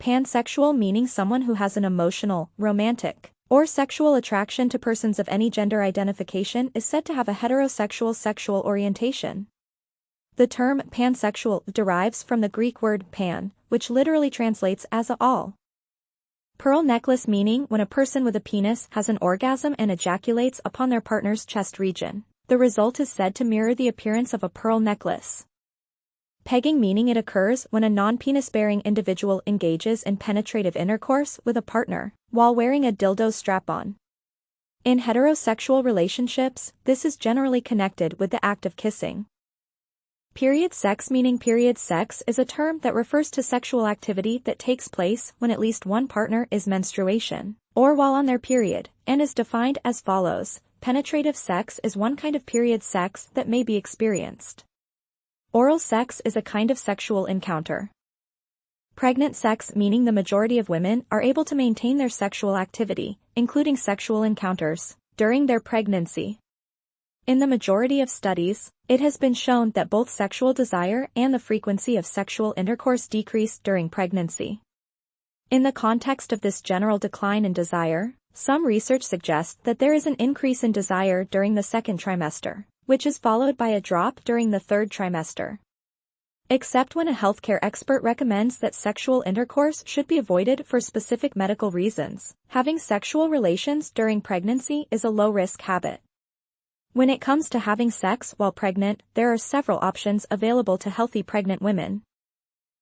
Pansexual meaning someone who has an emotional, romantic, or sexual attraction to persons of any gender identification is said to have a heterosexual sexual orientation. The term pansexual derives from the Greek word pan, which literally translates as a all. Pearl necklace meaning when a person with a penis has an orgasm and ejaculates upon their partner's chest region. The result is said to mirror the appearance of a pearl necklace. Pegging meaning it occurs when a non-penis-bearing individual engages in penetrative intercourse with a partner, while wearing a dildo strap-on. In heterosexual relationships, this is generally connected with the act of kissing. Period sex meaning period sex is a term that refers to sexual activity that takes place when at least one partner is menstruation, or while on their period, and is defined as follows. Penetrative sex is one kind of period sex that may be experienced. Oral sex is a kind of sexual encounter. Pregnant sex meaning the majority of women are able to maintain their sexual activity, including sexual encounters, during their pregnancy. In the majority of studies, it has been shown that both sexual desire and the frequency of sexual intercourse decrease during pregnancy. In the context of this general decline in desire, some research suggests that there is an increase in desire during the second trimester, which is followed by a drop during the third trimester. Except when a healthcare expert recommends that sexual intercourse should be avoided for specific medical reasons, having sexual relations during pregnancy is a low-risk habit. When it comes to having sex while pregnant, there are several options available to healthy pregnant women.